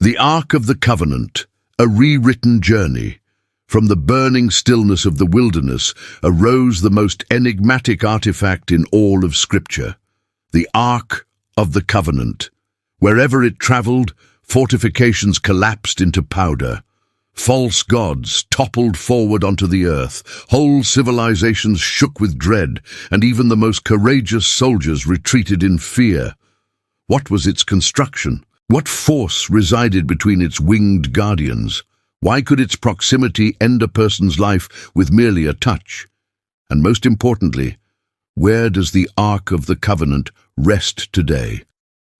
The Ark of the Covenant, a rewritten journey. From the burning stillness of the wilderness arose the most enigmatic artifact in all of Scripture, the Ark of the Covenant. Wherever it traveled, fortifications collapsed into powder. False gods toppled forward onto the earth, whole civilizations shook with dread, and even the most courageous soldiers retreated in fear. What was its construction? What force resided between its winged guardians? Why could its proximity end a person's life with merely a touch? And most importantly, where does the Ark of the Covenant rest today?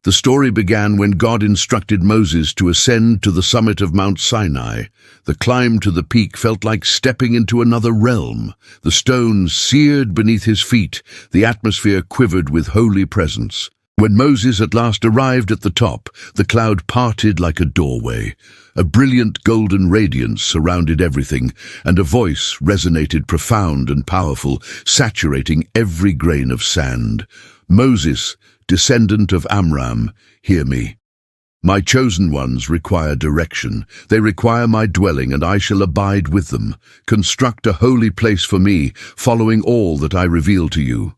The story began when God instructed Moses to ascend to the summit of Mount Sinai. The climb to the peak felt like stepping into another realm. The stones seared beneath his feet, the atmosphere quivered with holy presence. When Moses at last arrived at the top, the cloud parted like a doorway. A brilliant golden radiance surrounded everything, and a voice resonated profound and powerful, saturating every grain of sand. "Moses, descendant of Amram, hear me. My chosen ones require direction. They require my dwelling, and I shall abide with them. Construct a holy place for me, following all that I reveal to you."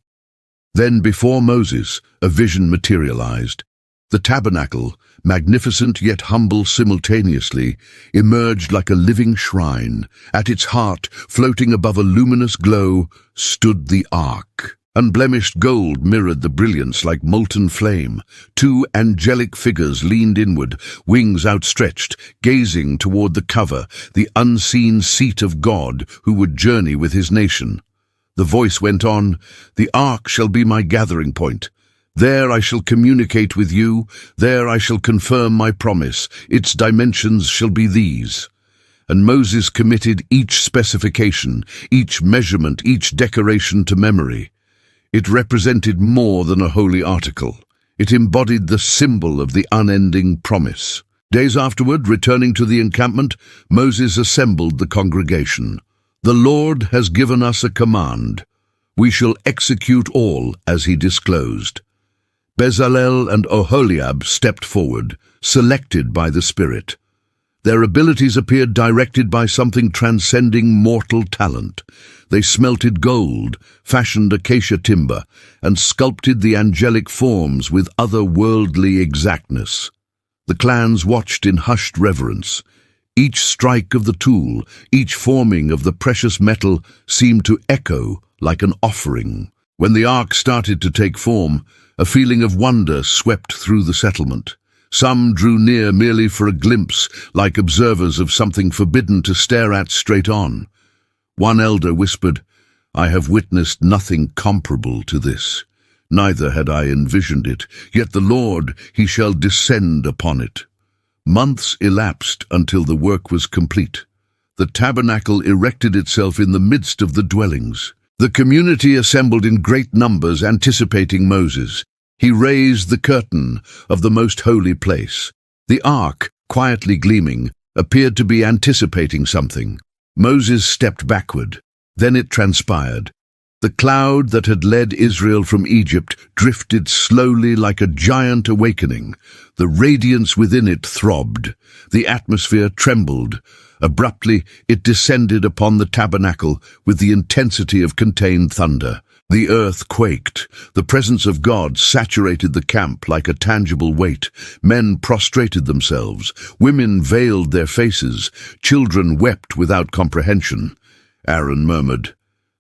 Then before Moses, a vision materialized. The tabernacle, magnificent yet humble simultaneously, emerged like a living shrine. At its heart, floating above a luminous glow, stood the Ark. Unblemished gold mirrored the brilliance like molten flame. Two angelic figures leaned inward, wings outstretched, gazing toward the cover, the unseen seat of God who would journey with his nation. The voice went on, "The Ark shall be my gathering point. There I shall communicate with you. There I shall confirm my promise. Its dimensions shall be these." And Moses committed each specification, each measurement, each decoration to memory. It represented more than a holy article. It embodied the symbol of the unending promise. Days afterward, returning to the encampment, Moses assembled the congregation. "The Lord has given us a command. We shall execute all as he disclosed." Bezalel and Oholiab stepped forward, selected by the Spirit. Their abilities appeared directed by something transcending mortal talent. They smelted gold, fashioned acacia timber, and sculpted the angelic forms with otherworldly exactness. The clans watched in hushed reverence. Each strike of the tool, each forming of the precious metal seemed to echo like an offering. When the Ark started to take form, a feeling of wonder swept through the settlement. Some drew near merely for a glimpse, like observers of something forbidden to stare at straight on. One elder whispered, "I have witnessed nothing comparable to this. Neither had I envisioned it, yet the Lord, he shall descend upon it." Months elapsed until the work was complete. The tabernacle erected itself in the midst of the dwellings. The community assembled in great numbers, anticipating Moses. He raised the curtain of the most holy place. The Ark, quietly gleaming, appeared to be anticipating something. Moses stepped backward. Then it transpired. The cloud that had led Israel from Egypt drifted slowly like a giant awakening. The radiance within it throbbed. The atmosphere trembled. Abruptly, it descended upon the tabernacle with the intensity of contained thunder. The earth quaked. The presence of God saturated the camp like a tangible weight. Men prostrated themselves. Women veiled their faces. Children wept without comprehension. Aaron murmured,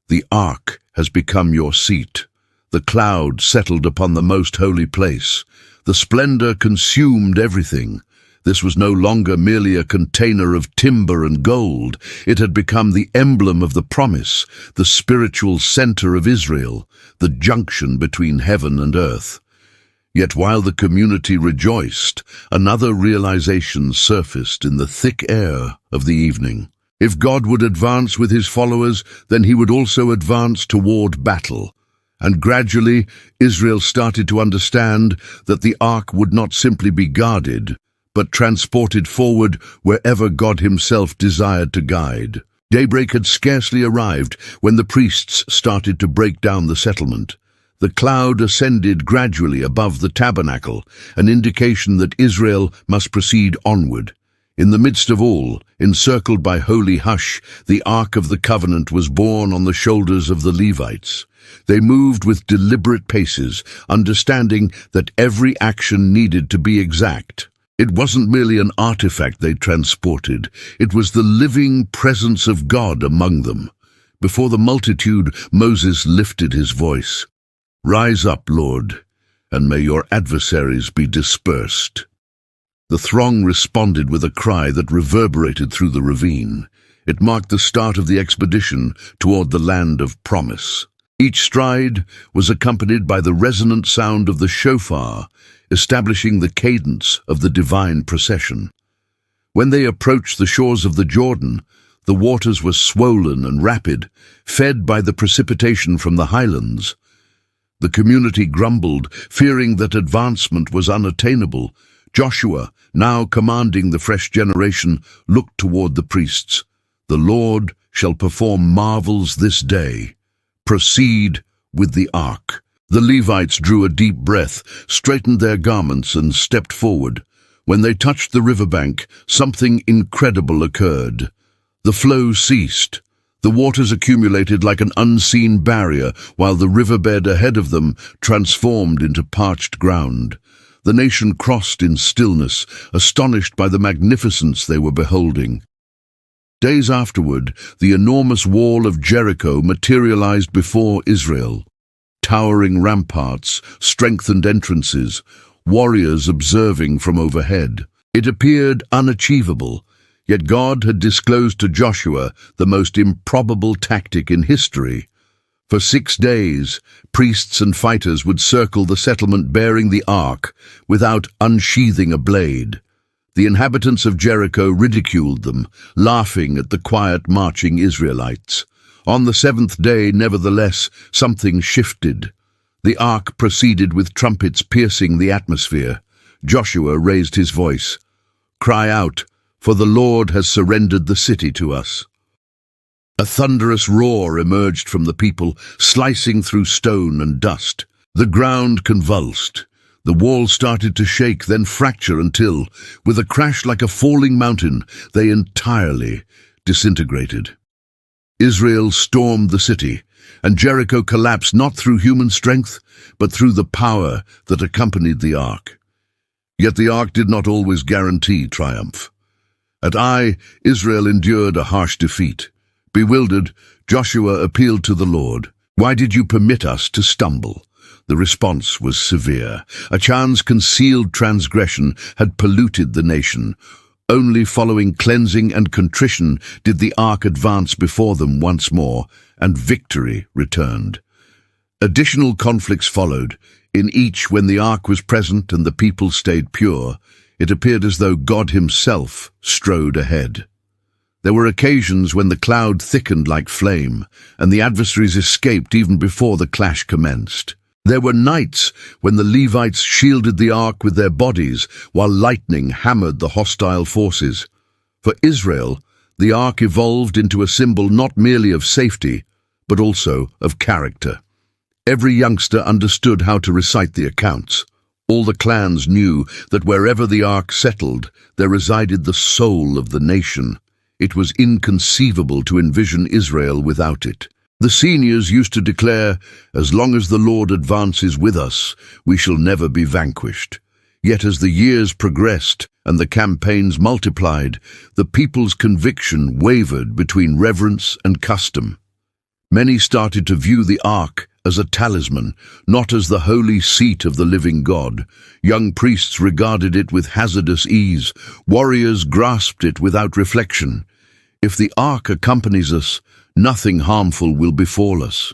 "The Ark has become your seat." The cloud settled upon the most holy place. The splendor consumed everything. This was no longer merely a container of timber and gold. It had become the emblem of the promise, the spiritual center of Israel, the junction between heaven and earth. Yet while the community rejoiced, another realization surfaced in the thick air of the evening. If God would advance with his followers, then he would also advance toward battle. And gradually, Israel started to understand that the Ark would not simply be guarded, but transported forward wherever God himself desired to guide. Daybreak had scarcely arrived when the priests started to break down the settlement. The cloud ascended gradually above the tabernacle, an indication that Israel must proceed onward. In the midst of all, encircled by holy hush, the Ark of the Covenant was borne on the shoulders of the Levites. They moved with deliberate paces, understanding that every action needed to be exact. It wasn't merely an artifact they transported, it was the living presence of God among them. Before the multitude, Moses lifted his voice. "Rise up, Lord, and may your adversaries be dispersed." The throng responded with a cry that reverberated through the ravine. It marked the start of the expedition toward the land of promise. Each stride was accompanied by the resonant sound of the shofar, establishing the cadence of the divine procession. When they approached the shores of the Jordan, the waters were swollen and rapid, fed by the precipitation from the highlands. The community grumbled, fearing that advancement was unattainable. Joshua, now commanding the fresh generation, looked toward the priests. "The Lord shall perform marvels this day. Proceed with the ark." The Levites drew a deep breath, straightened their garments, and stepped forward. When they touched the riverbank, something incredible occurred. The flow ceased. The waters accumulated like an unseen barrier, while the riverbed ahead of them transformed into parched ground. The nation crossed in stillness, astonished by the magnificence they were beholding. Days afterward, the enormous wall of Jericho materialized before Israel. Towering ramparts, strengthened entrances, warriors observing from overhead. It appeared unachievable, yet God had disclosed to Joshua the most improbable tactic in history. For 6 days, priests and fighters would circle the settlement bearing the ark without unsheathing a blade. The inhabitants of Jericho ridiculed them, laughing at the quiet marching Israelites. On the 7th day, nevertheless, something shifted. The ark proceeded with trumpets piercing the atmosphere. Joshua raised his voice. "Cry out, for the Lord has surrendered the city to us." A thunderous roar emerged from the people, slicing through stone and dust. The ground convulsed. The wall started to shake, then fracture until, with a crash like a falling mountain, they entirely disintegrated. Israel stormed the city, and Jericho collapsed not through human strength, but through the power that accompanied the ark. Yet the ark did not always guarantee triumph. At Ai, Israel endured a harsh defeat. Bewildered, Joshua appealed to the Lord. "Why did you permit us to stumble?" The response was severe. Achan's concealed transgression had polluted the nation. Only following cleansing and contrition did the ark advance before them once more, and victory returned. Additional conflicts followed. In each, when the ark was present and the people stayed pure, it appeared as though God himself strode ahead. There were occasions when the cloud thickened like flame, and the adversaries escaped even before the clash commenced. There were nights when the Levites shielded the ark with their bodies, while lightning hammered the hostile forces. For Israel, the ark evolved into a symbol not merely of safety, but also of character. Every youngster understood how to recite the accounts. All the clans knew that wherever the ark settled, there resided the soul of the nation. It was inconceivable to envision Israel without it. The seniors used to declare, "As long as the Lord advances with us, we shall never be vanquished." Yet as the years progressed and the campaigns multiplied, the people's conviction wavered between reverence and custom. Many started to view the ark as a talisman, not as the holy seat of the living God. Young priests regarded it with hazardous ease. Warriors grasped it without reflection. If the ark accompanies us, nothing harmful will befall us.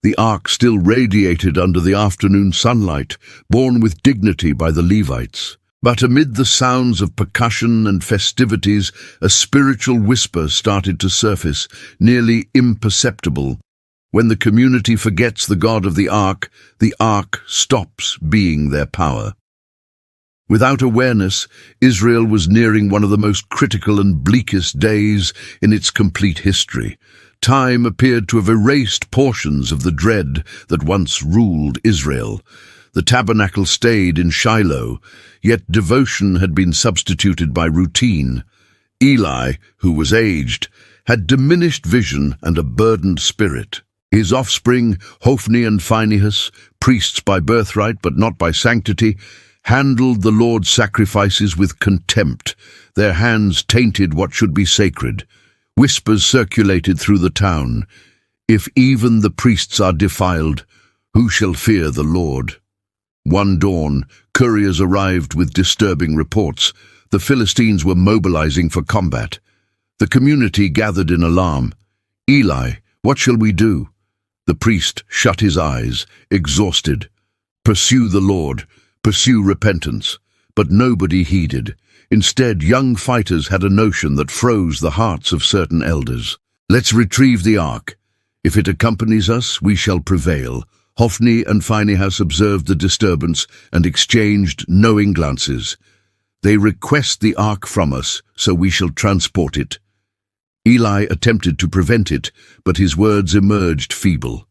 The ark still radiated under the afternoon sunlight, borne with dignity by the Levites. But amid the sounds of percussion and festivities, a spiritual whisper started to surface, nearly imperceptible. When the community forgets the God of the ark stops being their power. Without awareness, Israel was nearing one of the most critical and bleakest days in its complete history. Time appeared to have erased portions of the dread that once ruled Israel. The tabernacle stayed in Shiloh, yet devotion had been substituted by routine. Eli, who was aged, had diminished vision and a burdened spirit. His offspring, Hophni and Phinehas, priests by birthright but not by sanctity, handled the Lord's sacrifices with contempt. Their hands tainted what should be sacred. Whispers circulated through the town, "If even the priests are defiled, who shall fear the Lord?" One dawn, couriers arrived with disturbing reports. The Philistines were mobilizing for combat. The community gathered in alarm. "Eli, what shall we do?" The priest shut his eyes, exhausted. "Pursue the Lord, pursue repentance." But nobody heeded. Instead, young fighters had a notion that froze the hearts of certain elders. "Let's retrieve the ark. If it accompanies us, we shall prevail." Hophni and Phinehas observed the disturbance and exchanged knowing glances. "They request the ark from us, so we shall transport it." Eli attempted to prevent it, but his words emerged feeble.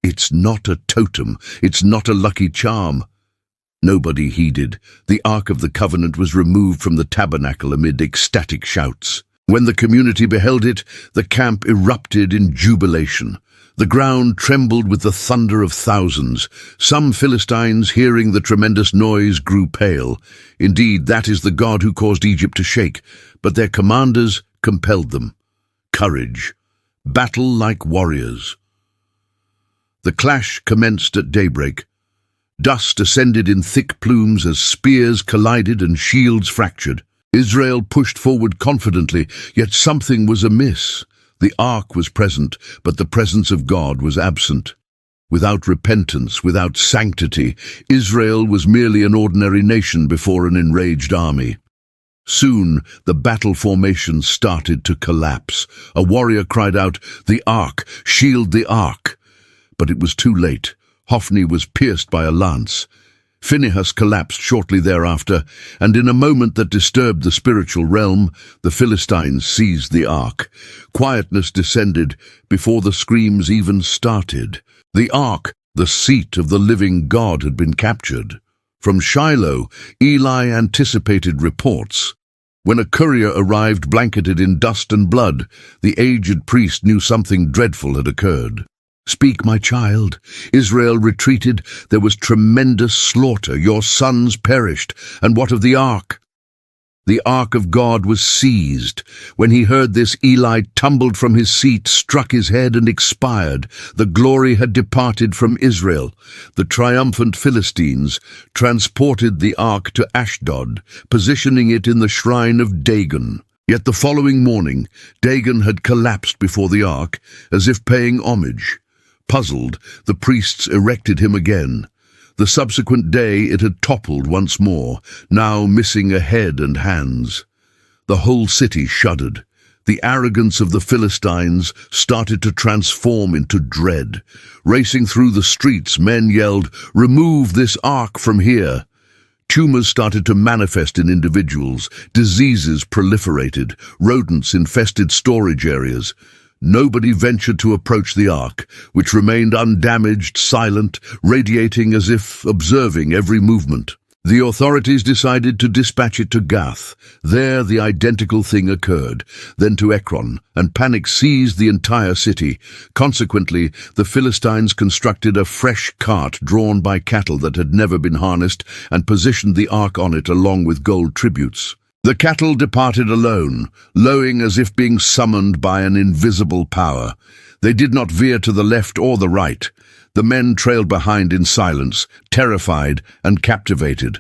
"It's not a totem, it's not a lucky charm." Nobody heeded. The Ark of the Covenant was removed from the tabernacle amid ecstatic shouts. When the community beheld it, the camp erupted in jubilation. The ground trembled with the thunder of thousands. Some Philistines, hearing the tremendous noise, grew pale. Indeed, that is the God who caused Egypt to shake, but their commanders compelled them. Courage. Battle like warriors. The clash commenced at daybreak. Dust ascended in thick plumes as spears collided and shields fractured. Israel pushed forward confidently, yet something was amiss. The ark was present, but the presence of God was absent. Without repentance, without sanctity, Israel was merely an ordinary nation before an enraged army. Soon, the battle formation started to collapse. A warrior cried out, "The ark! Shield the ark!" But it was too late. Hophni was pierced by a lance. Phinehas collapsed shortly thereafter, and in a moment that disturbed the spiritual realm, the Philistines seized the ark. Quietness descended before the screams even started. The ark, the seat of the living God, had been captured. From Shiloh, Eli anticipated reports. When a courier arrived blanketed in dust and blood, the aged priest knew something dreadful had occurred. "Speak, my child. Israel retreated. There was tremendous slaughter. Your sons perished. And what of the ark?" The ark of God was seized. When he heard this, Eli tumbled from his seat, struck his head, and expired. The glory had departed from Israel. The triumphant Philistines transported the ark to Ashdod, positioning it in the shrine of Dagon. Yet the following morning, Dagon had collapsed before the ark, as if paying homage. Puzzled, the priests erected him again. The subsequent day it had toppled once more, now missing a head and hands. The whole city shuddered. The arrogance of the Philistines started to transform into dread. Racing through the streets, men yelled, "Remove this ark from here!" Tumors started to manifest in individuals. Diseases proliferated. Rodents infested storage areas. Nobody ventured to approach the ark, which remained undamaged, silent, radiating as if observing every movement. The authorities decided to dispatch it to Gath. There the identical thing occurred, then to Ekron, and panic seized the entire city. Consequently, the Philistines constructed a fresh cart drawn by cattle that had never been harnessed and positioned the ark on it along with gold tributes. The cattle departed alone, lowing as if being summoned by an invisible power. They did not veer to the left or the right. The men trailed behind in silence, terrified and captivated.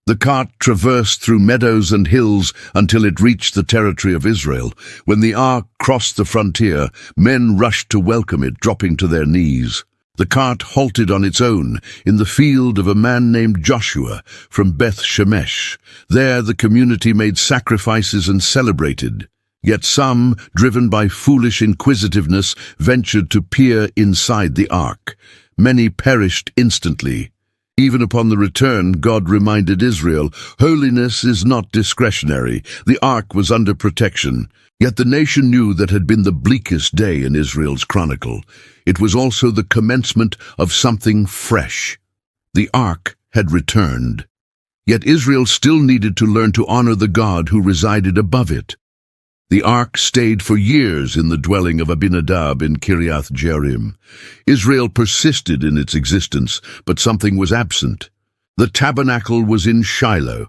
The cart traversed through meadows and hills until it reached the territory of Israel. When the ark crossed the frontier, men rushed to welcome it, dropping to their knees. The cart halted on its own in the field of a man named Joshua from Beth Shemesh. There the community made sacrifices and celebrated. Yet some, driven by foolish inquisitiveness, ventured to peer inside the ark. Many perished instantly. Even upon the return, God reminded Israel, holiness is not discretionary. The ark was under protection. Yet the nation knew that had been the bleakest day in Israel's chronicle. It was also the commencement of something fresh. The ark had returned. Yet Israel still needed to learn to honor the God who resided above it. The ark stayed for years in the dwelling of Abinadab in Kiriath Jearim. Israel persisted in its existence, but something was absent. The tabernacle was in Shiloh,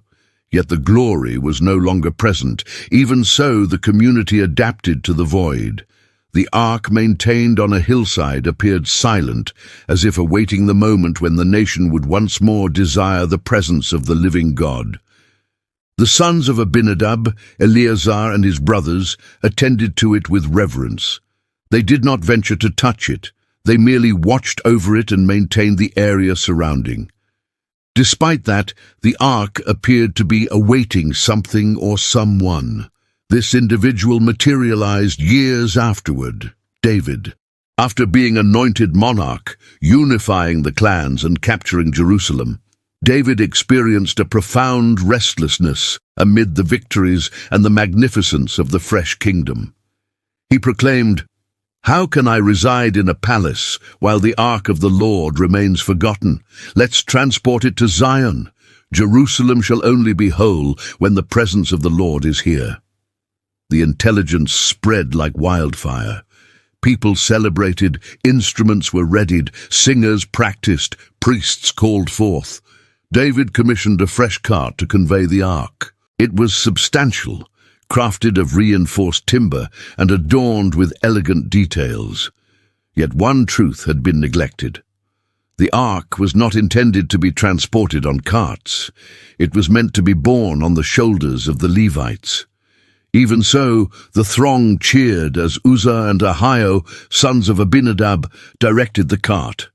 yet the glory was no longer present. Even so, the community adapted to the void. The ark, maintained on a hillside, appeared silent, as if awaiting the moment when the nation would once more desire the presence of the living God. The sons of Abinadab, Eleazar and his brothers, attended to it with reverence. They did not venture to touch it. They merely watched over it and maintained the area surrounding. Despite that, the ark appeared to be awaiting something or someone. This individual materialized years afterward, David. After being anointed monarch, unifying the clans and capturing Jerusalem, David experienced a profound restlessness amid the victories and the magnificence of the fresh kingdom. He proclaimed, "How can I reside in a palace while the ark of the Lord remains forgotten? Let's transport it to Zion. Jerusalem shall only be whole when the presence of the Lord is here." The intelligence spread like wildfire. People celebrated, instruments were readied, singers practiced, priests called forth. David commissioned a fresh cart to convey the ark. It was substantial, crafted of reinforced timber and adorned with elegant details. Yet one truth had been neglected. The ark was not intended to be transported on carts. It was meant to be borne on the shoulders of the Levites. Even so, the throng cheered as Uzzah and Ahio, sons of Abinadab, directed the cart.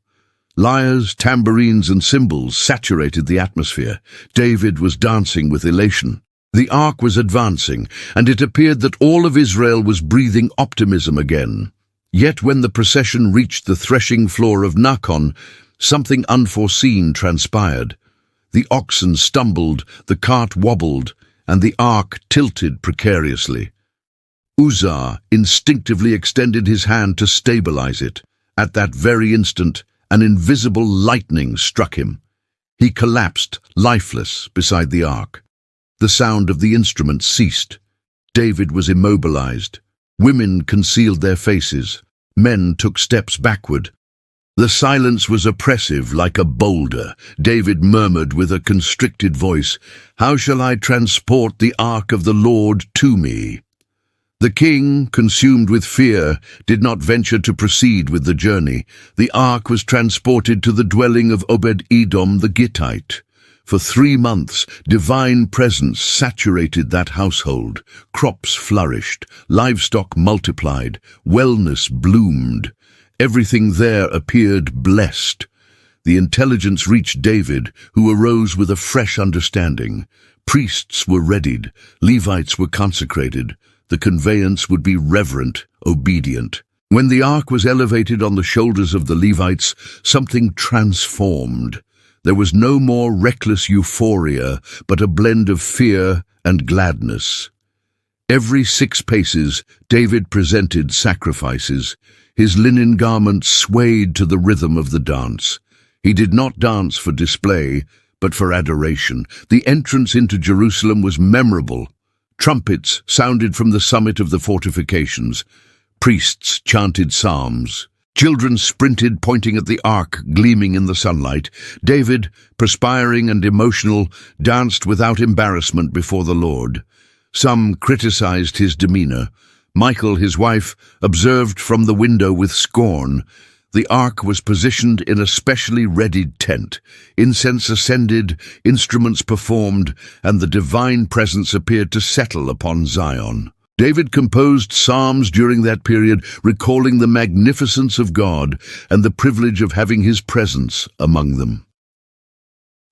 Lyres, tambourines, and cymbals saturated the atmosphere. David was dancing with elation. The ark was advancing, and it appeared that all of Israel was breathing optimism again. Yet when the procession reached the threshing floor of Nakon, something unforeseen transpired. The oxen stumbled, the cart wobbled, and the ark tilted precariously. Uzzah instinctively extended his hand to stabilize it. At that very instant, an invisible lightning struck him. He collapsed, lifeless, beside the ark. The sound of the instrument ceased. David was immobilized. Women concealed their faces. Men took steps backward. The silence was oppressive, like a boulder. David murmured with a constricted voice, "How shall I transport the ark of the Lord to me?" The king, consumed with fear, did not venture to proceed with the journey. The ark was transported to the dwelling of Obed-Edom the Gittite. For 3 months, divine presence saturated that household. Crops flourished, livestock multiplied, wellness bloomed. Everything there appeared blessed. The intelligence reached David, who arose with a fresh understanding. Priests were readied, Levites were consecrated. The conveyance would be reverent, obedient. When the ark was elevated on the shoulders of the Levites, something transformed. There was no more reckless euphoria, but a blend of fear and gladness. Every 6 paces, David presented sacrifices. His linen garments swayed to the rhythm of the dance. He did not dance for display, but for adoration. The entrance into Jerusalem was memorable. Trumpets sounded from the summit of the fortifications. Priests chanted psalms. Children sprinted, pointing at the ark gleaming in the sunlight. David, perspiring and emotional, danced without embarrassment before the Lord. Some criticized his demeanor. Michal, his wife, observed from the window with scorn. The ark was positioned in a specially readied tent. Incense ascended, instruments performed, and the divine presence appeared to settle upon Zion. David composed psalms during that period, recalling the magnificence of God and the privilege of having his presence among them.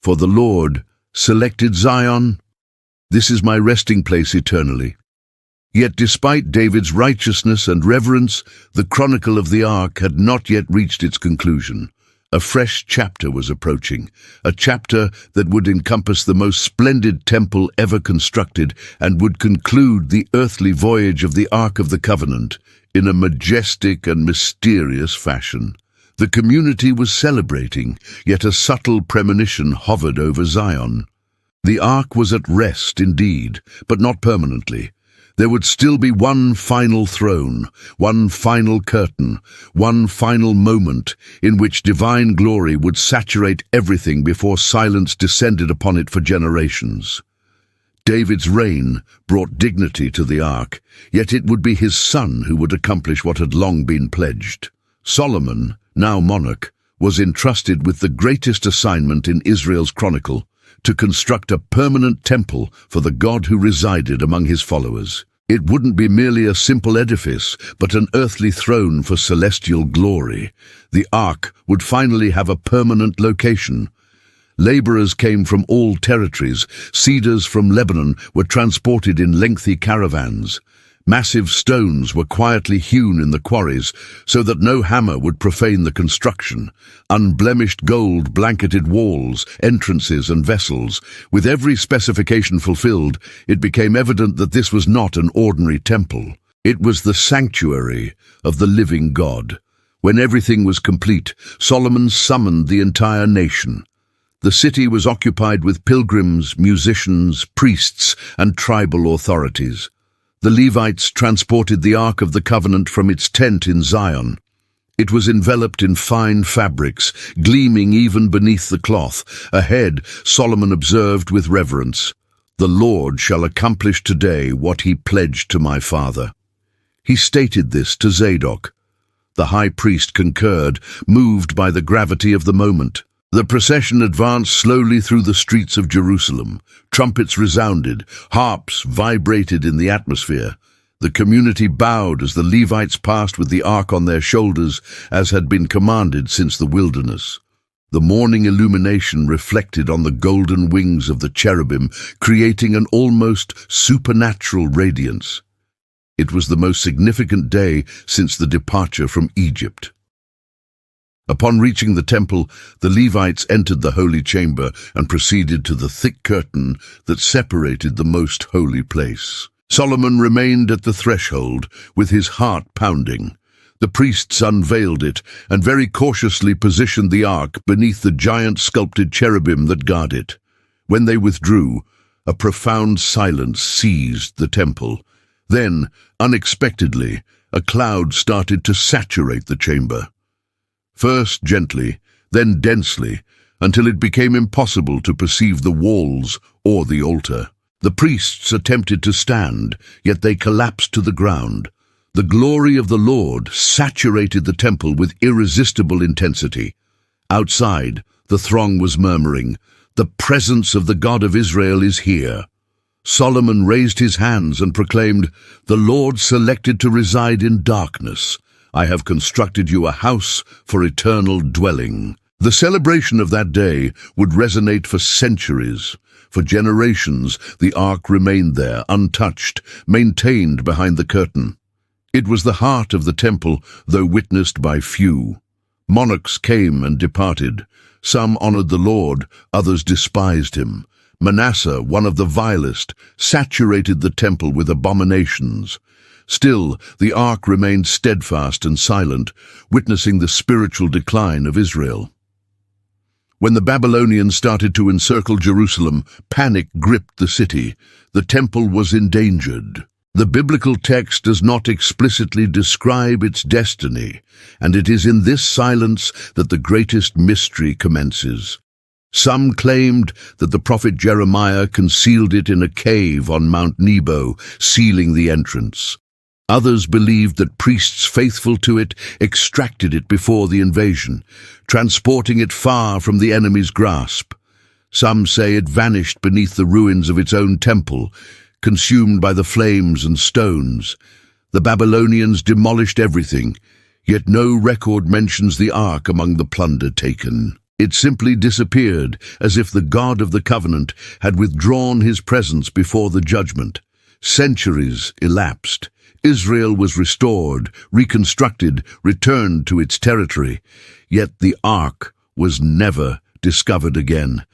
For the Lord selected Zion. This is my resting place eternally. Yet despite David's righteousness and reverence, the chronicle of the ark had not yet reached its conclusion. A fresh chapter was approaching, a chapter that would encompass the most splendid temple ever constructed and would conclude the earthly voyage of the Ark of the Covenant in a majestic and mysterious fashion. The community was celebrating, yet a subtle premonition hovered over Zion. The Ark was at rest indeed, but not permanently. There would still be one final throne, one final curtain, one final moment in which divine glory would saturate everything before silence descended upon it for generations. David's reign brought dignity to the Ark, yet it would be his son who would accomplish what had long been pledged. Solomon, now monarch, was entrusted with the greatest assignment in Israel's chronicle, to construct a permanent temple for the God who resided among his followers. It wouldn't be merely a simple edifice, but an earthly throne for celestial glory. The Ark would finally have a permanent location. Laborers came from all territories. Cedars from Lebanon were transported in lengthy caravans. Massive stones were quietly hewn in the quarries so that no hammer would profane the construction. Unblemished gold blanketed walls, entrances and vessels. With every specification fulfilled, it became evident that this was not an ordinary temple. It was the sanctuary of the living God. When everything was complete, Solomon summoned the entire nation. The city was occupied with pilgrims, musicians, priests, and tribal authorities. The Levites transported the Ark of the Covenant from its tent in Zion. It was enveloped in fine fabrics, gleaming even beneath the cloth. Ahead, Solomon observed with reverence, "The Lord shall accomplish today what he pledged to my father." He stated this to Zadok. The high priest concurred, moved by the gravity of the moment. The procession advanced slowly through the streets of Jerusalem. Trumpets resounded, harps vibrated in the atmosphere. The community bowed as the Levites passed with the Ark on their shoulders, as had been commanded since the wilderness. The morning illumination reflected on the golden wings of the cherubim, creating an almost supernatural radiance. It was the most significant day since the departure from Egypt. Upon reaching the temple, the Levites entered the holy chamber and proceeded to the thick curtain that separated the most holy place. Solomon remained at the threshold, with his heart pounding. The priests unveiled it and very cautiously positioned the Ark beneath the giant sculpted cherubim that guard it. When they withdrew, a profound silence seized the temple. Then, unexpectedly, a cloud started to saturate the chamber. First gently, then densely, until it became impossible to perceive the walls or the altar. The priests attempted to stand, yet they collapsed to the ground. The glory of the Lord saturated the temple with irresistible intensity. Outside, the throng was murmuring, "The presence of the God of Israel is here." Solomon raised his hands and proclaimed, "The Lord selected to reside in darkness. I have constructed you a house for eternal dwelling." The celebration of that day would resonate for centuries. For generations, the Ark remained there, untouched, maintained behind the curtain. It was the heart of the temple, though witnessed by few. Monarchs came and departed. Some honored the Lord, others despised him. Manasseh, one of the vilest, saturated the temple with abominations. Still, the Ark remained steadfast and silent, witnessing the spiritual decline of Israel. When the Babylonians started to encircle Jerusalem, panic gripped the city. The temple was endangered. The biblical text does not explicitly describe its destiny, and it is in this silence that the greatest mystery commences. Some claimed that the prophet Jeremiah concealed it in a cave on Mount Nebo, sealing the entrance. Others believed that priests faithful to it extracted it before the invasion, transporting it far from the enemy's grasp. Some say it vanished beneath the ruins of its own temple, consumed by the flames and stones. The Babylonians demolished everything, yet no record mentions the Ark among the plunder taken. It simply disappeared, as if the God of the covenant had withdrawn his presence before the judgment. Centuries elapsed. Israel was restored, reconstructed, returned to its territory. Yet the Ark was never discovered again.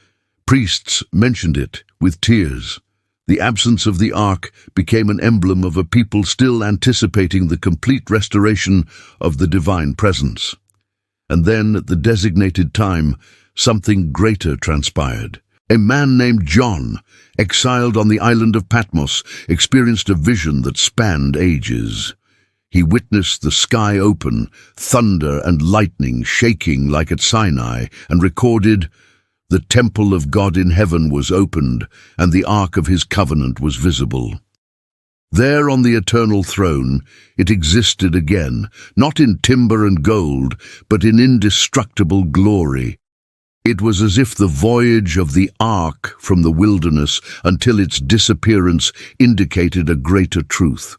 Priests mentioned it with tears. The absence of the ark became an emblem of a people still anticipating the complete restoration of the divine presence. And then, at the designated time, something greater transpired. A man named John, exiled on the island of Patmos, experienced a vision that spanned ages. He witnessed the sky open, thunder and lightning shaking like at Sinai, and recorded, "The temple of God in heaven was opened, and the ark of his covenant was visible." There on the eternal throne, it existed again, not in timber and gold, but in indestructible glory. It was as if the voyage of the ark from the wilderness until its disappearance indicated a greater truth.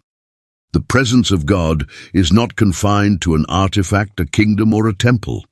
The presence of God is not confined to an artifact, a kingdom, or a temple.